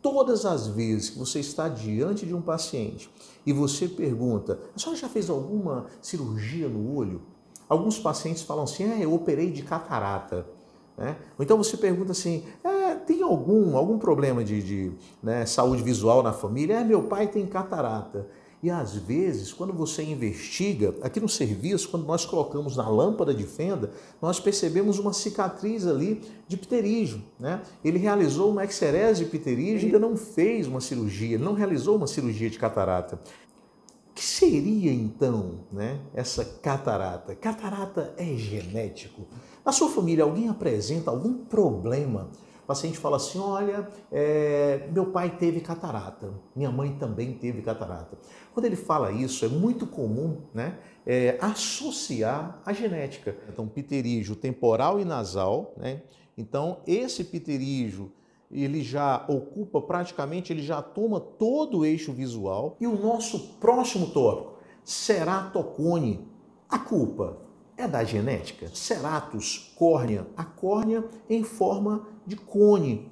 todas as vezes que você está diante de um paciente e você pergunta, a senhora já fez alguma cirurgia no olho? Alguns pacientes falam assim, eu operei de catarata. Né? Ou então você pergunta assim, tem algum problema de saúde visual na família? Meu pai tem catarata. E às vezes, quando você investiga, aqui no serviço, quando nós colocamos na lâmpada de fenda, nós percebemos uma cicatriz ali de pterígio. Né? Ele realizou uma excerese de pterígio e ainda não fez uma cirurgia, não realizou uma cirurgia de catarata. O que seria então, essa catarata? Catarata é genético? Na sua família alguém apresenta algum problema? O paciente fala assim, olha, meu pai teve catarata, minha mãe também teve catarata. Quando ele fala isso, é muito comum associar a genética. Então, pterígio temporal e nasal, então esse pterígio ele já ocupa praticamente, ele já toma todo o eixo visual. E o nosso próximo tópico, ceratocone. A culpa é da genética? Ceratus, córnea, a córnea em forma de cone,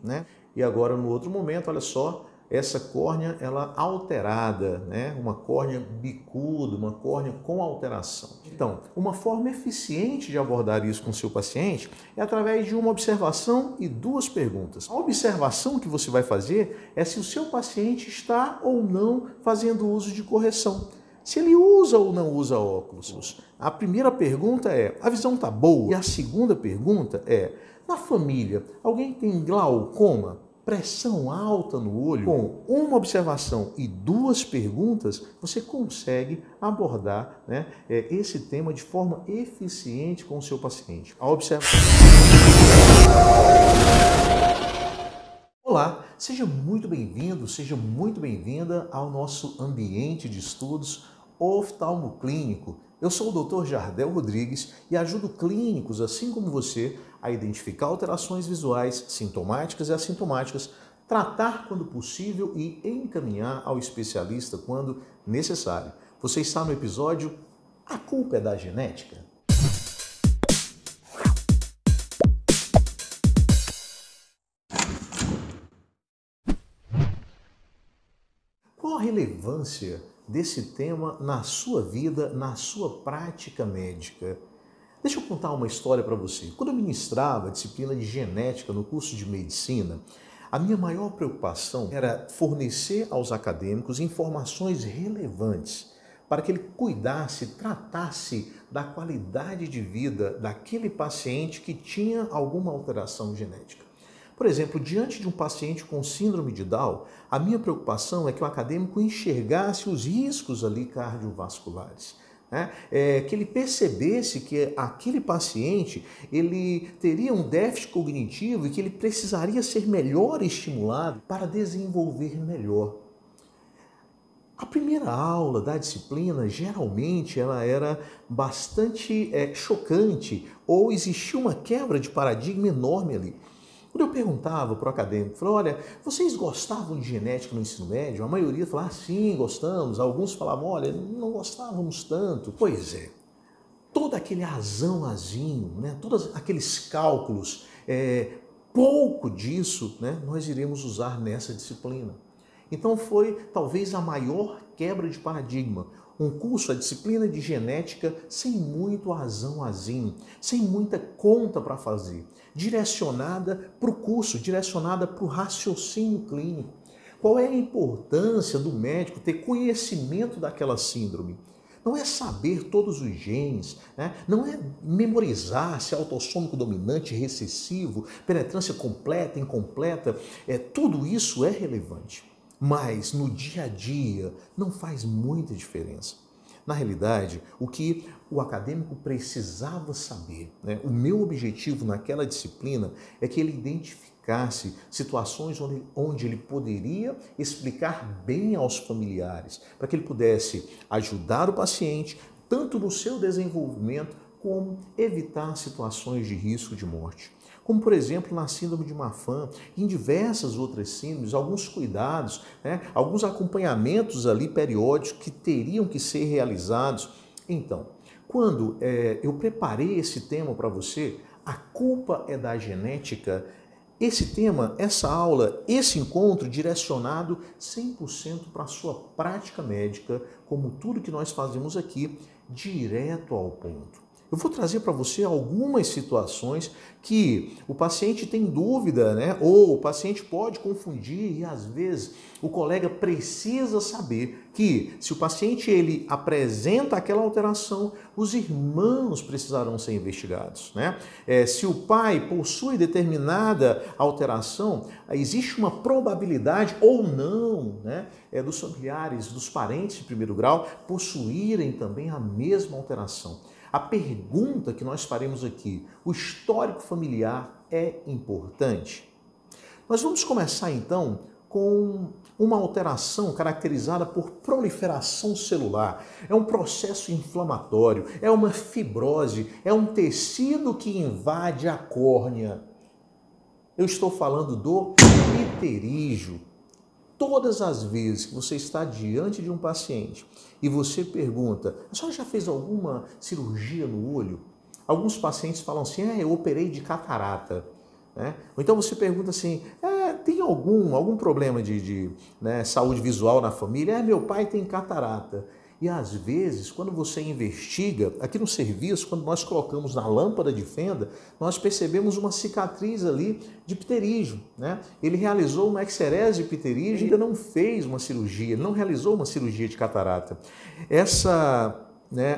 E agora no outro momento, olha só, essa córnea ela alterada, uma córnea bicuda, uma córnea com alteração. Então, uma forma eficiente de abordar isso com o seu paciente é através de uma observação e duas perguntas. A observação que você vai fazer é se o seu paciente está ou não fazendo uso de correção. Se ele usa ou não usa óculos. A primeira pergunta é, a visão está boa? E a segunda pergunta é, na família, alguém tem glaucoma? Pressão alta no olho? Com uma observação e duas perguntas, você consegue abordar esse tema de forma eficiente com o seu paciente. A observação... Olá, seja muito bem-vindo, seja muito bem-vinda ao nosso ambiente de estudos oftalmoclínico. Eu sou o Dr. Jardel Rodrigues e ajudo clínicos, assim como você, a identificar alterações visuais sintomáticas e assintomáticas, tratar quando possível e encaminhar ao especialista quando necessário. Você está no episódio A Culpa é da Genética? Qual a relevância desse tema na sua vida, na sua prática médica? Deixa eu contar uma história para você. Quando eu ministrava a disciplina de genética no curso de medicina, a minha maior preocupação era fornecer aos acadêmicos informações relevantes para que ele cuidasse, tratasse da qualidade de vida daquele paciente que tinha alguma alteração genética. Por exemplo, diante de um paciente com síndrome de Down, a minha preocupação é que o acadêmico enxergasse os riscos ali cardiovasculares. Que ele percebesse que aquele paciente ele teria um déficit cognitivo e que ele precisaria ser melhor estimulado para desenvolver melhor. A primeira aula da disciplina, geralmente, ela era bastante chocante ou existia uma quebra de paradigma enorme ali. Quando eu perguntava para o acadêmico, eu falava, olha, vocês gostavam de genética no ensino médio? A maioria falava, sim, gostamos. Alguns falavam, olha, não gostávamos tanto. Pois é, todo aquele azinho, todos aqueles cálculos, pouco disso nós iremos usar nessa disciplina. Então foi talvez a maior quebra de paradigma. Um curso, a disciplina de genética, sem muito azinho, sem muita conta para fazer, direcionada para o curso, direcionada para o raciocínio clínico. Qual é a importância do médico ter conhecimento daquela síndrome? Não é saber todos os genes, não é memorizar se é autossômico dominante, recessivo, penetrância completa, incompleta. Tudo isso é relevante. Mas no dia a dia não faz muita diferença. Na realidade, o que o acadêmico precisava saber, o meu objetivo naquela disciplina é que ele identificasse situações onde ele poderia explicar bem aos familiares, para que ele pudesse ajudar o paciente, tanto no seu desenvolvimento, como evitar situações de risco de morte. Como, por exemplo, na síndrome de Marfan, em diversas outras síndromes, alguns cuidados, alguns acompanhamentos ali periódicos que teriam que ser realizados. Então, quando eu preparei esse tema para você, a culpa é da genética, esse tema, essa aula, esse encontro direcionado 100% para a sua prática médica, como tudo que nós fazemos aqui, direto ao ponto. Eu vou trazer para você algumas situações que o paciente tem dúvida, né? Ou o paciente pode confundir e às vezes o colega precisa saber que se o paciente ele apresenta aquela alteração, os irmãos precisarão ser investigados, né? Se o pai possui determinada alteração, existe uma probabilidade ou não, né? Dos familiares, dos parentes de primeiro grau possuírem também a mesma alteração. A pergunta que nós faremos aqui, o histórico familiar é importante? Nós vamos começar então com uma alteração caracterizada por proliferação celular. É um processo inflamatório, é uma fibrose, é um tecido que invade a córnea. Eu estou falando do pterígio. Todas as vezes que você está diante de um paciente e você pergunta, a senhora já fez alguma cirurgia no olho? Alguns pacientes falam assim, eu operei de catarata. Né? Ou então você pergunta assim, tem algum problema de saúde visual na família? Meu pai tem catarata. E às vezes, quando você investiga, aqui no serviço, quando nós colocamos na lâmpada de fenda, nós percebemos uma cicatriz ali de pterígio, né? Ele realizou uma excerese de pterígio e ainda não fez uma cirurgia, ele não realizou uma cirurgia de catarata. Essa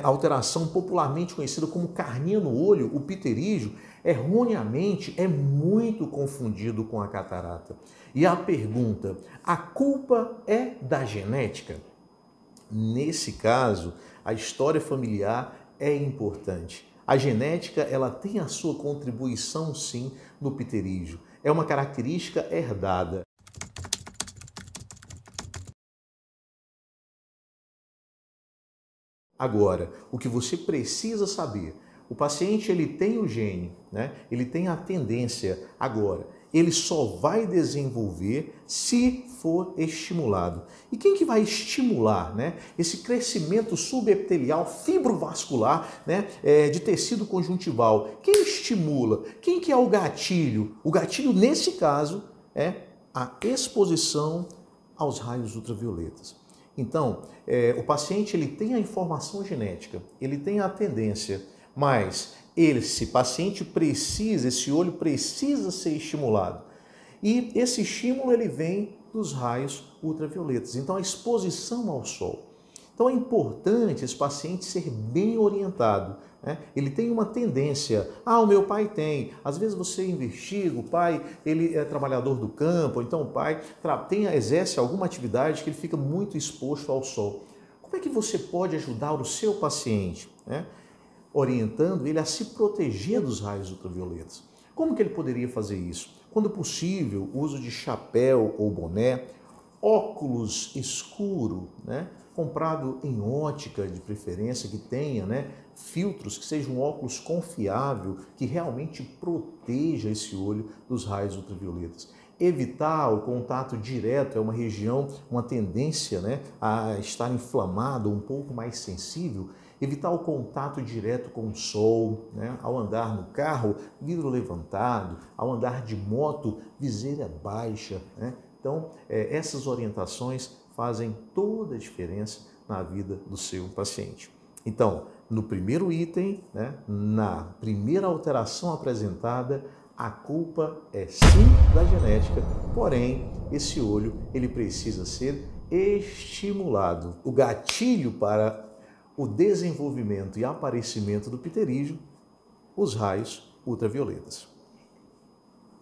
alteração popularmente conhecida como carninha no olho, o pterígio, erroneamente é muito confundido com a catarata. E a pergunta, a culpa é da genética? Nesse caso, a história familiar é importante. A genética, ela tem a sua contribuição, sim, no pterígio. É uma característica herdada. Agora, o que você precisa saber, o paciente ele tem o gene, né? Ele tem a tendência. Agora, ele só vai desenvolver se for estimulado. E quem que vai estimular, né, esse crescimento subepitelial fibrovascular, né, de tecido conjuntival? Quem estimula? Quem que é o gatilho? O gatilho, nesse caso, é a exposição aos raios ultravioletas. Então, o paciente ele tem a informação genética, ele tem a tendência, mas esse paciente precisa, esse olho precisa ser estimulado. E esse estímulo ele vem dos raios ultravioletas. Então, a exposição ao sol. Então, é importante esse paciente ser bem orientado, né? Ele tem uma tendência, o meu pai tem. Às vezes você investiga, o pai ele é trabalhador do campo, então o pai exerce alguma atividade que ele fica muito exposto ao sol. Como é que você pode ajudar o seu paciente, né? Orientando ele a se proteger dos raios ultravioletas. Como que ele poderia fazer isso? Quando possível, o uso de chapéu ou boné, óculos escuro, né? Comprado em ótica de preferência, que tenha, né, filtros, que seja um óculos confiável, que realmente proteja esse olho dos raios ultravioletas. Evitar o contato direto, é uma região, uma tendência, né, a estar inflamado, um pouco mais sensível. Evitar o contato direto com o sol, né? Ao andar no carro, vidro levantado, ao andar de moto, viseira baixa, né? Então, essas orientações fazem toda a diferença na vida do seu paciente. Então, no primeiro item, né, na primeira alteração apresentada, a culpa é sim da genética, porém, esse olho ele precisa ser estimulado. O gatilho para o desenvolvimento e aparecimento do pterígio, os raios ultravioletas.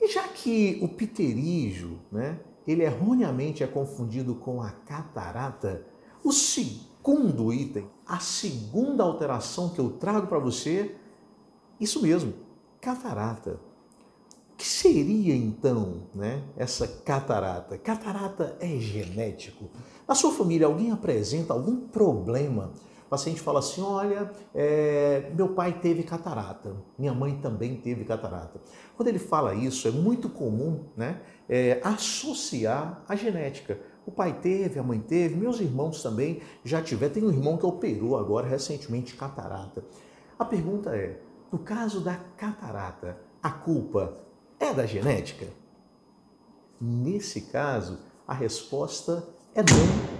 E já que o pterígio, né, ele erroneamente é confundido com a catarata, o segundo item, a segunda alteração que eu trago para você, isso mesmo, catarata. O que seria então, né, essa catarata? Catarata é genético? Na sua família alguém apresenta algum problema? O paciente fala assim, olha, meu pai teve catarata, minha mãe também teve catarata. Quando ele fala isso, é muito comum, né, associar a genética. O pai teve, a mãe teve, meus irmãos também já tiveram. Tem um irmão que operou agora recentemente catarata. A pergunta é, no caso da catarata, a culpa é da genética? Nesse caso, a resposta é não.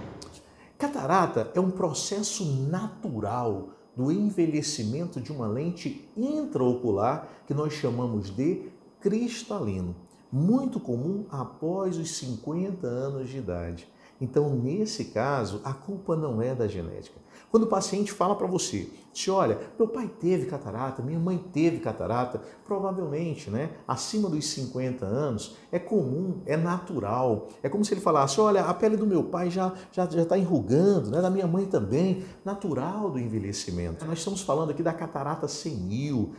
Catarata é um processo natural do envelhecimento de uma lente intraocular que nós chamamos de cristalino, muito comum após os 50 anos de idade. Então, nesse caso, a culpa não é da genética. Quando o paciente fala para você, olha, meu pai teve catarata, minha mãe teve catarata, provavelmente, acima dos 50 anos, é comum, é natural. É como se ele falasse, olha, a pele do meu pai já está enrugando, da minha mãe também, natural do envelhecimento. Nós estamos falando aqui da catarata senil,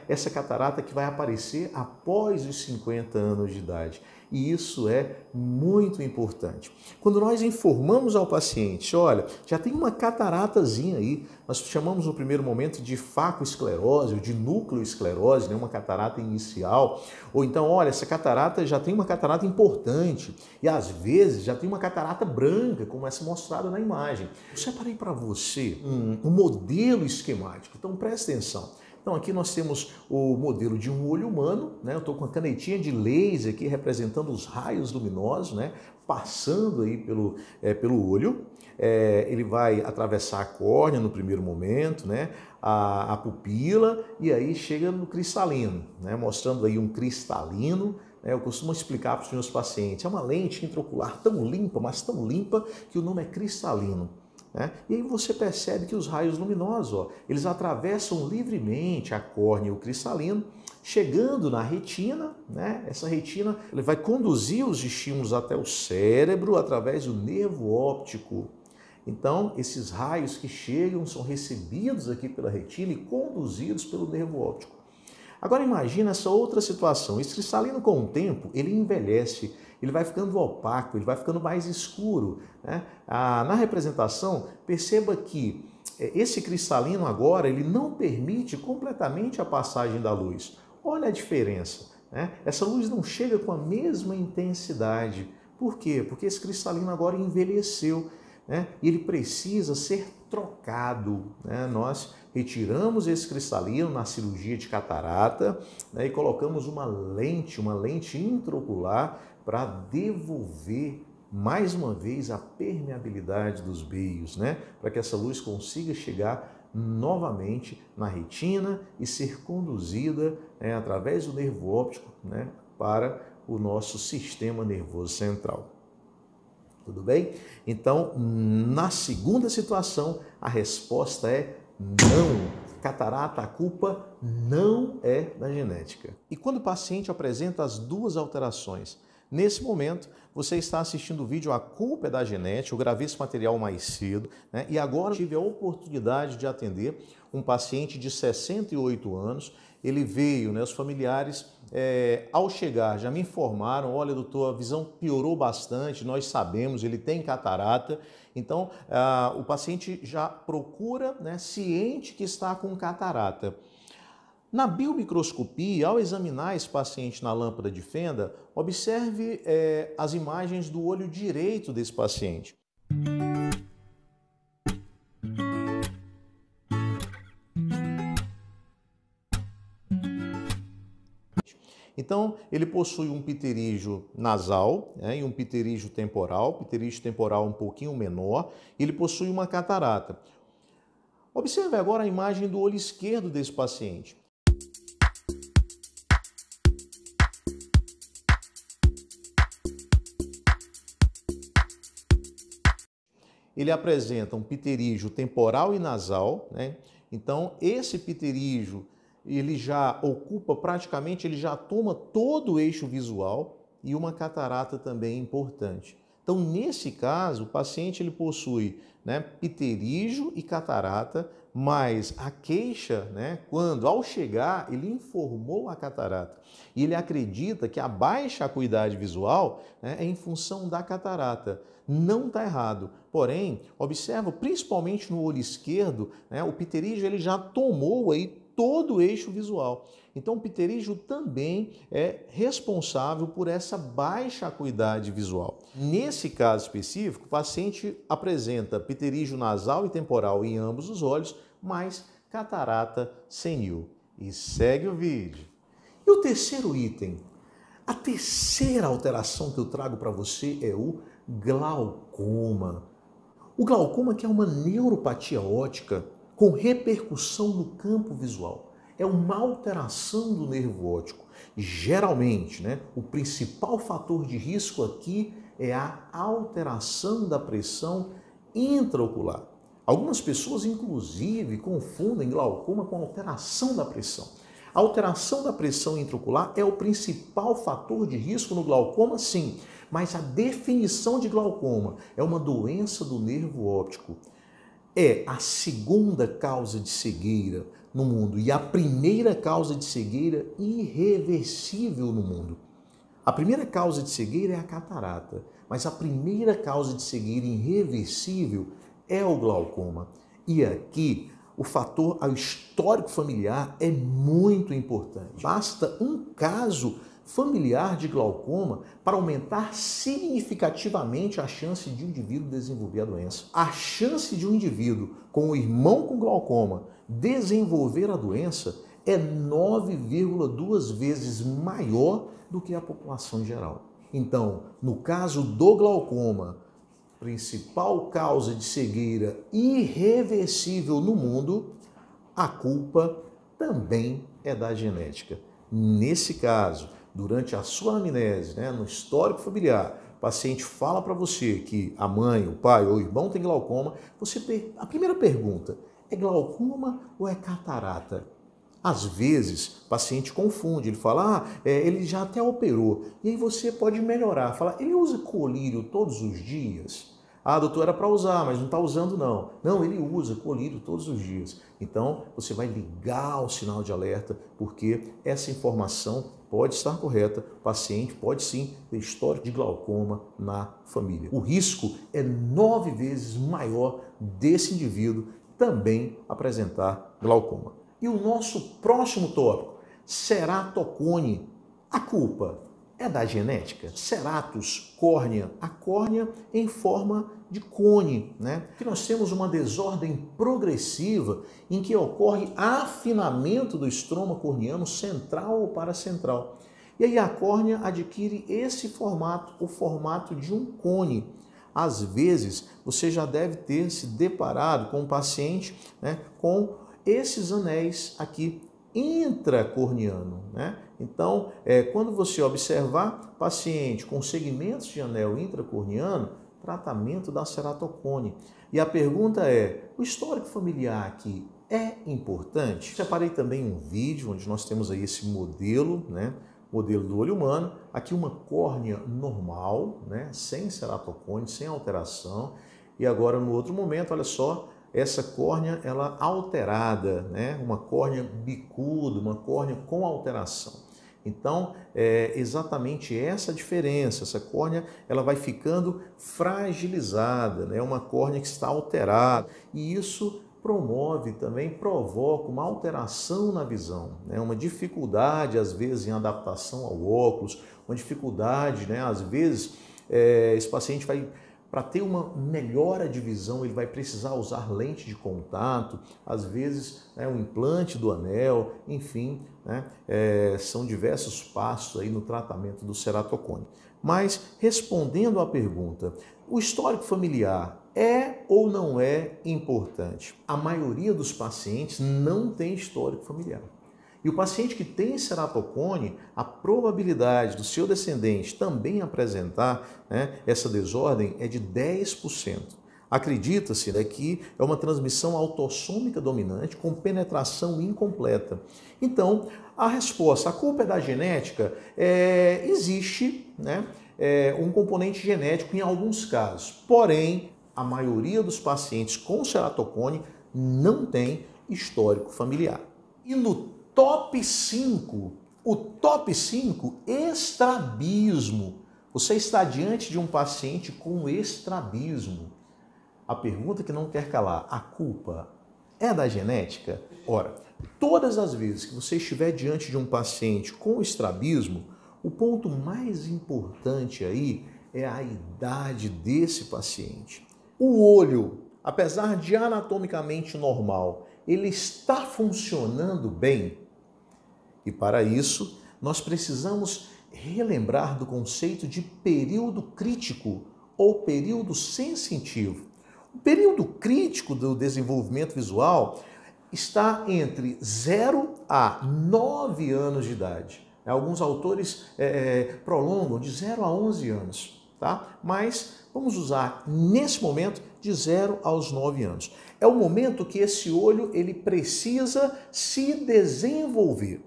essa catarata que vai aparecer após os 50 anos de idade. E isso é muito importante. Quando nós informamos ao paciente, olha, já tem uma cataratazinha aí, nós chamamos no primeiro momento de facoesclerose ou de núcleoesclerose, uma catarata inicial, ou então, olha, essa catarata já tem uma catarata importante e às vezes já tem uma catarata branca, como essa mostrada na imagem. Eu separei para você um modelo esquemático, então presta atenção. Então aqui nós temos o modelo de um olho humano, eu estou com a canetinha de laser aqui representando os raios luminosos, passando aí pelo olho. Ele vai atravessar a córnea no primeiro momento, a pupila e aí chega no cristalino, mostrando aí um cristalino. Eu costumo explicar para os meus pacientes, é uma lente intraocular tão limpa, mas tão limpa que o nome é cristalino. E aí você percebe que os raios luminosos, eles atravessam livremente a córnea e o cristalino, chegando na retina, essa retina ele vai conduzir os estímulos até o cérebro através do nervo óptico. Então, esses raios que chegam são recebidos aqui pela retina e conduzidos pelo nervo óptico. Agora imagina essa outra situação, esse cristalino com o tempo, ele envelhece, ele vai ficando opaco, ele vai ficando mais escuro. Na representação, perceba que esse cristalino agora, ele não permite completamente a passagem da luz. Olha a diferença, essa luz não chega com a mesma intensidade. Por quê? Porque esse cristalino agora envelheceu, e ele precisa ser trocado. Nós retiramos esse cristalino na cirurgia de catarata e colocamos uma lente intraocular para devolver mais uma vez a permeabilidade dos veios, para que essa luz consiga chegar novamente na retina e ser conduzida através do nervo óptico para o nosso sistema nervoso central. Tudo bem? Então, na segunda situação, a resposta é não. Catarata, a culpa não é da genética. E quando o paciente apresenta as duas alterações, nesse momento, você está assistindo o vídeo A Culpa é da Genética, eu gravei esse material mais cedo, e agora tive a oportunidade de atender um paciente de 68 anos. Ele veio, os familiares, ao chegar, já me informaram, olha doutor, a visão piorou bastante, nós sabemos, ele tem catarata. Então, o paciente já procura, ciente que está com catarata. Na biomicroscopia, ao examinar esse paciente na lâmpada de fenda, observe as imagens do olho direito desse paciente. Então, ele possui um pterígio nasal e um pterígio temporal um pouquinho menor, e ele possui uma catarata. Observe agora a imagem do olho esquerdo desse paciente. Ele apresenta um pterígio temporal e nasal, Então, esse pterígio ele já ocupa praticamente, ele já toma todo o eixo visual e uma catarata também importante. Então, nesse caso, o paciente ele possui pterígio e catarata, mas a queixa, quando ao chegar, ele informou a catarata. E ele acredita que a baixa acuidade visual é em função da catarata. Não está errado. Porém, observa, principalmente no olho esquerdo, o pterígio ele já tomou aí todo o eixo visual. Então, o pterígio também é responsável por essa baixa acuidade visual. Nesse caso específico, o paciente apresenta pterígio nasal e temporal em ambos os olhos, mas catarata senil. E segue o vídeo. E o terceiro item, A terceira alteração que eu trago para você é o glaucoma. O glaucoma que é uma neuropatia óptica com repercussão no campo visual. É uma alteração do nervo óptico. Geralmente, o principal fator de risco aqui é a alteração da pressão intraocular. Algumas pessoas, inclusive, confundem glaucoma com alteração da pressão. A alteração da pressão intraocular é o principal fator de risco no glaucoma, sim, mas a definição de glaucoma é uma doença do nervo óptico. É a segunda causa de cegueira no mundo e a primeira causa de cegueira irreversível no mundo. A primeira causa de cegueira é a catarata, mas a primeira causa de cegueira irreversível é o glaucoma. E aqui o fator ao histórico familiar é muito importante. Basta um caso familiar de glaucoma para aumentar significativamente a chance de um indivíduo desenvolver a doença. A chance de um indivíduo com um irmão com glaucoma desenvolver a doença é 9,2 vezes maior do que a população geral. Então, no caso do glaucoma, principal causa de cegueira irreversível no mundo, a culpa também é da genética. Nesse caso, durante a sua anamnese, no histórico familiar, o paciente fala para você que a mãe, o pai ou o irmão tem glaucoma, a primeira pergunta, é glaucoma ou é catarata? Às vezes, o paciente confunde, ele fala, ele já até operou, e aí você pode melhorar, fala, ele usa colírio todos os dias? Ah, doutor, era para usar, mas não está usando não. Não, ele usa colírio todos os dias. Então, você vai ligar o sinal de alerta, porque essa informação pode estar correta, o paciente pode sim ter histórico de glaucoma na família. O risco é 9 vezes maior desse indivíduo também apresentar glaucoma. E o nosso próximo tópico, ceratocone. A culpa é da genética? Ceratus, córnea, a córnea em forma de cone, Que nós temos uma desordem progressiva em que ocorre afinamento do estroma corneano central ou paracentral. E aí a córnea adquire esse formato, o formato de um cone. Às vezes, você já deve ter se deparado com um paciente com esses anéis aqui intracorneano, Então, quando você observar paciente com segmentos de anel intracorneano, tratamento da ceratocone. E a pergunta é, o histórico familiar aqui é importante? Separei também um vídeo onde nós temos aí esse modelo, modelo do olho humano, aqui uma córnea normal, sem ceratocone, sem alteração. E agora no outro momento, olha só, essa córnea ela alterada, uma córnea bicuda, uma córnea com alteração. Então, é exatamente essa a diferença. Essa córnea ela vai ficando fragilizada, uma córnea que está alterada. E isso promove também, provoca uma alteração na visão, uma dificuldade, às vezes, em adaptação ao óculos, uma dificuldade, às vezes, esse paciente vai... Para ter uma melhora de visão, ele vai precisar usar lente de contato, às vezes um implante do anel, enfim, são diversos passos aí no tratamento do ceratocone. Mas, respondendo à pergunta, o histórico familiar é ou não é importante? A maioria dos pacientes não tem histórico familiar. E o paciente que tem ceratocone, a probabilidade do seu descendente também apresentar essa desordem é de 10%. Acredita-se que é uma transmissão autossômica dominante com penetração incompleta. Então, a resposta, a culpa é da genética? Existe um componente genético em alguns casos, porém, a maioria dos pacientes com ceratocone não tem histórico familiar. E no top 5, o top 5, estrabismo. Você está diante de um paciente com estrabismo. A pergunta que não quer calar, a culpa é da genética? Ora, todas as vezes que você estiver diante de um paciente com estrabismo, o ponto mais importante aí é a idade desse paciente. O olho, apesar de anatomicamente normal, ele está funcionando bem? E para isso, nós precisamos relembrar do conceito de período crítico ou período sensitivo. O período crítico do desenvolvimento visual está entre 0 a 9 anos de idade. Alguns autores prolongam de 0 a 11 anos, tá? Mas vamos usar nesse momento de 0 aos 9 anos. É o momento que esse olho ele precisa se desenvolver.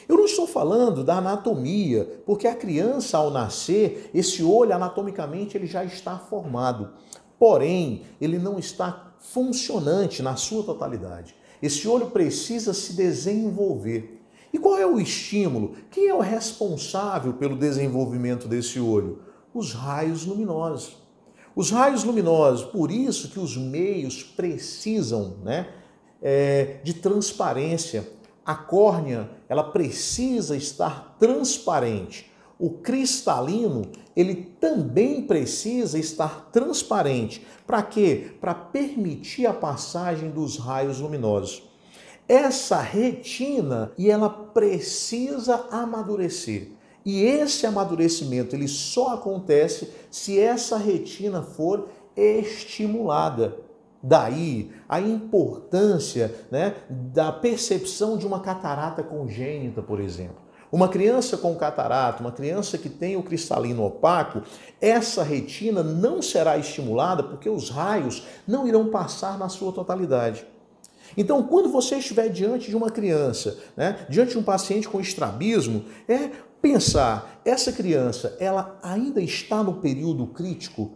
Eu não estou falando da anatomia, porque a criança ao nascer, esse olho anatomicamente ele já está formado. Porém, ele não está funcionante na sua totalidade. Esse olho precisa se desenvolver. E qual é o estímulo? Quem é o responsável pelo desenvolvimento desse olho? Os raios luminosos. Os raios luminosos, por isso que os meios precisam, de transparência. A córnea, ela precisa estar transparente. O cristalino, ele também precisa estar transparente. Para quê? Para permitir a passagem dos raios luminosos. Essa retina, ela precisa amadurecer. E esse amadurecimento, ele só acontece se essa retina for estimulada. Daí a importância, da percepção de uma catarata congênita, por exemplo. Uma criança com catarata, uma criança que tem o cristalino opaco, essa retina não será estimulada porque os raios não irão passar na sua totalidade. Então, quando você estiver diante de uma criança, diante de um paciente com estrabismo, pensar, essa criança, ela ainda está no período crítico?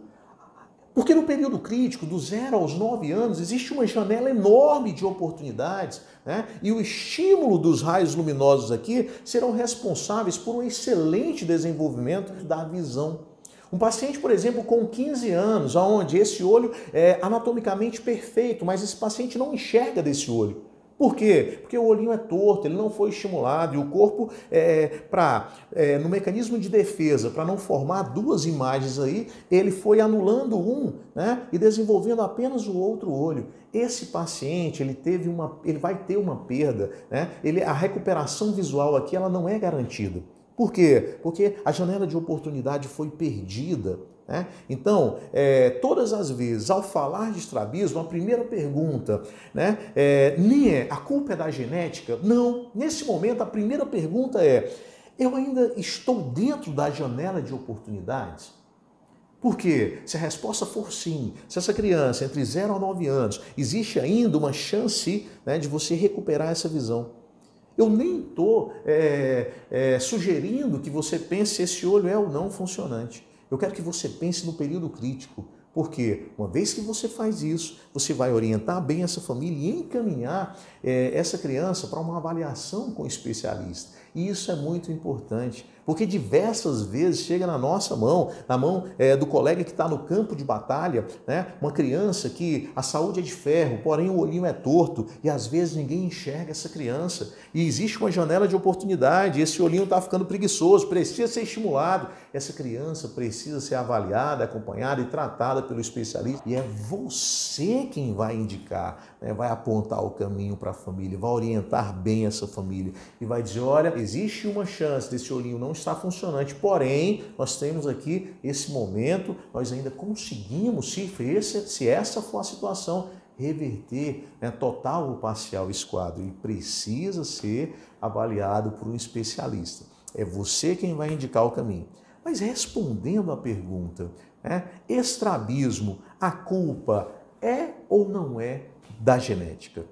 Porque no período crítico, do 0 aos 9 anos, existe uma janela enorme de oportunidades, e o estímulo dos raios luminosos aqui serão responsáveis por um excelente desenvolvimento da visão. Um paciente, por exemplo, com 15 anos, onde esse olho é anatomicamente perfeito, mas esse paciente não enxerga desse olho. Por quê? Porque o olhinho é torto, ele não foi estimulado e o corpo, no mecanismo de defesa, para não formar duas imagens aí, ele foi anulando um, e desenvolvendo apenas o outro olho. Esse paciente, ele vai ter uma perda, a recuperação visual aqui, ela não é garantida. Por quê? Porque a janela de oportunidade foi perdida. Então, todas as vezes, ao falar de estrabismo, a primeira pergunta, a culpa é da genética? Não. Nesse momento, a primeira pergunta é, eu ainda estou dentro da janela de oportunidades? Por quê? Se a resposta for sim, se essa criança entre 0 a 9 anos, existe ainda uma chance de você recuperar essa visão. Eu nem estou sugerindo que você pense se esse olho é ou não funcionante. Eu quero que você pense no período crítico, porque uma vez que você faz isso, você vai orientar bem essa família e encaminhar essa criança para uma avaliação com especialista. E isso é muito importante, porque diversas vezes chega na nossa mão, na mão do colega que está no campo de batalha, uma criança que a saúde é de ferro, porém o olhinho é torto e às vezes ninguém enxerga essa criança. E existe uma janela de oportunidade, esse olhinho está ficando preguiçoso, precisa ser estimulado. Essa criança precisa ser avaliada, acompanhada e tratada pelo especialista. E é você quem vai indicar, vai apontar o caminho para a família, vai orientar bem essa família e vai dizer, olha, existe uma chance desse olhinho não estar funcionante, porém, nós temos aqui esse momento, nós ainda conseguimos, se essa for a situação, reverter total ou parcial esse quadro e precisa ser avaliado por um especialista. É você quem vai indicar o caminho. Mas respondendo à pergunta, estrabismo, a culpa é ou não é da genética?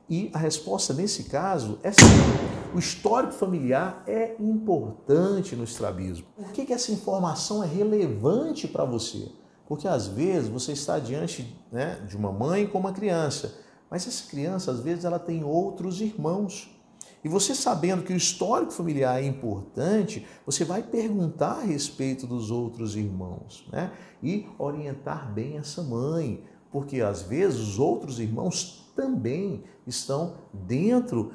E a resposta nesse caso é sim. O histórico familiar é importante no estrabismo. Por que essa informação é relevante para você? Porque às vezes você está diante de uma mãe com uma criança, mas essa criança às vezes ela tem outros irmãos. E você sabendo que o histórico familiar é importante, você vai perguntar a respeito dos outros irmãos, e orientar bem essa mãe, porque às vezes os outros irmãos também estão dentro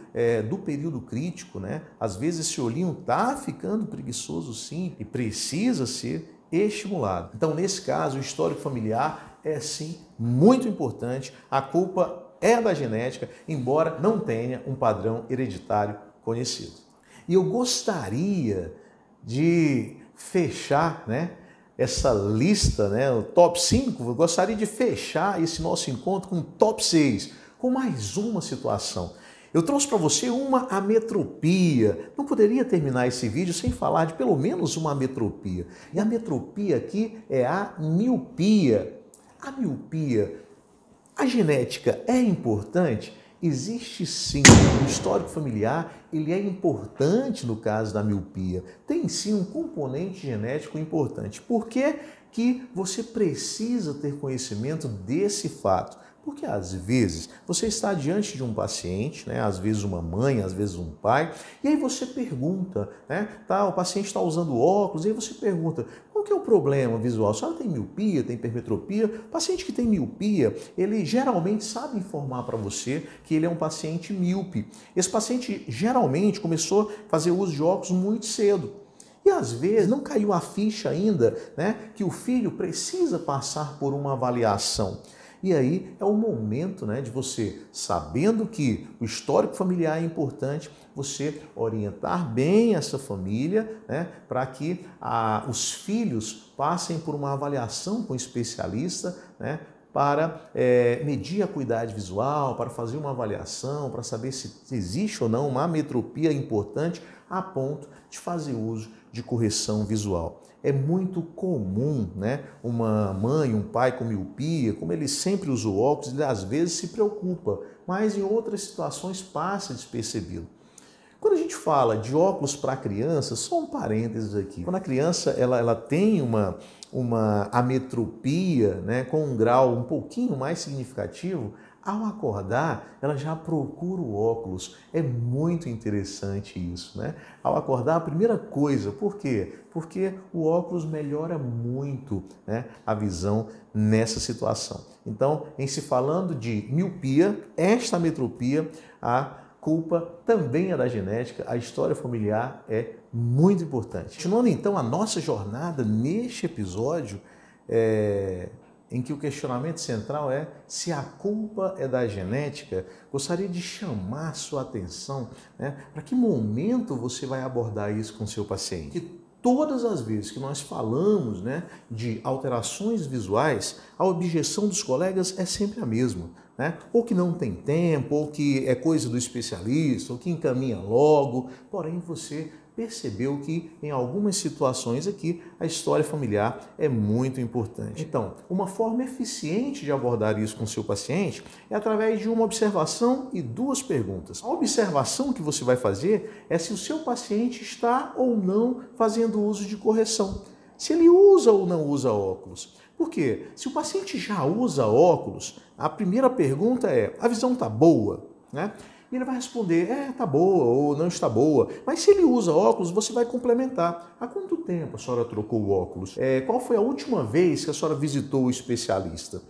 do período crítico, Às vezes esse olhinho está ficando preguiçoso sim e precisa ser estimulado. Então, nesse caso, o histórico familiar é sim muito importante. A culpa é da genética, embora não tenha um padrão hereditário conhecido. E eu gostaria de fechar, né, essa lista, né, o top 5, eu gostaria de fechar esse nosso encontro com o top 6, com mais uma situação. Eu trouxe para você uma ametropia. Não poderia terminar esse vídeo sem falar de pelo menos uma ametropia. E a ametropia aqui é a miopia. A miopia, a genética é importante? Existe sim. O histórico familiar, ele é importante no caso da miopia. Tem sim um componente genético importante. Por que que você precisa ter conhecimento desse fato? Porque às vezes você está diante de um paciente, né? Às vezes uma mãe, às vezes um pai, e aí você pergunta, né? Tá, o paciente está usando óculos, e aí você pergunta, qual que é o problema visual? A senhora tem miopia, tem hipermetropia? O paciente que tem miopia, ele geralmente sabe informar para você que ele é um paciente míope. Esse paciente geralmente começou a fazer uso de óculos muito cedo. E às vezes não caiu a ficha ainda, né, que o filho precisa passar por uma avaliação. E aí é o momento, né, de você, sabendo que o histórico familiar é importante, você orientar bem essa família, né, para que os filhos passem por uma avaliação com o especialista, né, para medir a acuidade visual, para fazer uma avaliação, para saber se existe ou não uma ametropia importante a ponto de fazer uso de correção visual. É muito comum, né, uma mãe, um pai com miopia, como ele sempre usou óculos, ele às vezes se preocupa, mas em outras situações passa despercebido. Quando a gente fala de óculos para criança, só um parênteses aqui. Quando a criança ela tem uma ametropia, né, com um grau um pouquinho mais significativo, ao acordar, ela já procura o óculos. É muito interessante isso, né? Ao acordar, a primeira coisa, por quê? Porque o óculos melhora muito, né, a visão nessa situação. Então, em se falando de miopia, esta ametropia, a culpa também é da genética, a história familiar é muito importante. Continuando então a nossa jornada neste episódio, em que o questionamento central é se a culpa é da genética, gostaria de chamar sua atenção, né, para que momento você vai abordar isso com seu paciente. Que todas as vezes que nós falamos, né, de alterações visuais, a objeção dos colegas é sempre a mesma, né? Ou que não tem tempo, ou que é coisa do especialista, ou que encaminha logo, porém você percebeu que em algumas situações aqui a história familiar é muito importante. Então, uma forma eficiente de abordar isso com o seu paciente é através de uma observação e duas perguntas. A observação que você vai fazer é se o seu paciente está ou não fazendo uso de correção, se ele usa ou não usa óculos. Por quê? Se o paciente já usa óculos, a primeira pergunta é, a visão está boa, né? E ele vai responder, está boa ou não está boa. Mas se ele usa óculos, você vai complementar. Há quanto tempo a senhora trocou o óculos? Qual foi a última vez que a senhora visitou o especialista?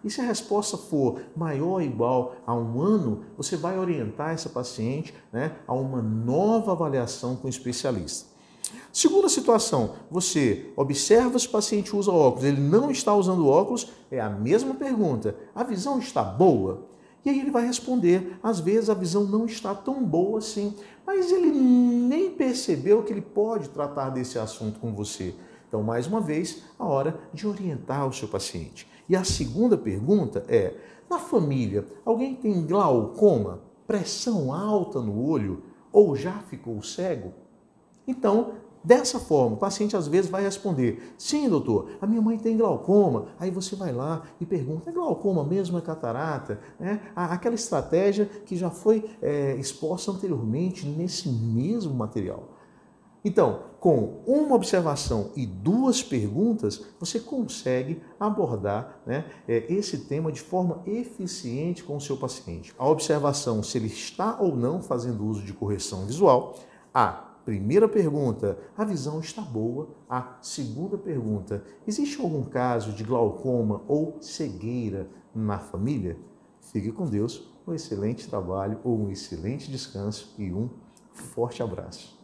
E se a resposta for maior ou igual a 1 ano, você vai orientar essa paciente, né, a uma nova avaliação com o especialista. Segunda situação, você observa se o paciente usa óculos, ele não está usando óculos, é a mesma pergunta, a visão está boa? E aí ele vai responder, às vezes a visão não está tão boa assim, mas ele nem percebeu que ele pode tratar desse assunto com você. Então, mais uma vez, a hora de orientar o seu paciente. E a segunda pergunta é, na família, alguém tem glaucoma, pressão alta no olho ou já ficou cego? Então, dessa forma, o paciente às vezes vai responder, sim, doutor, a minha mãe tem glaucoma. Aí você vai lá e pergunta, é glaucoma mesmo, é catarata? Aquela estratégia que já foi exposta anteriormente nesse mesmo material. Então, com uma observação e duas perguntas, você consegue abordar, né, esse tema de forma eficiente com o seu paciente. A observação, se ele está ou não fazendo uso de correção visual, primeira pergunta, a visão está boa? A segunda pergunta, existe algum caso de glaucoma ou cegueira na família? Fique com Deus, um excelente trabalho ou um excelente descanso e um forte abraço.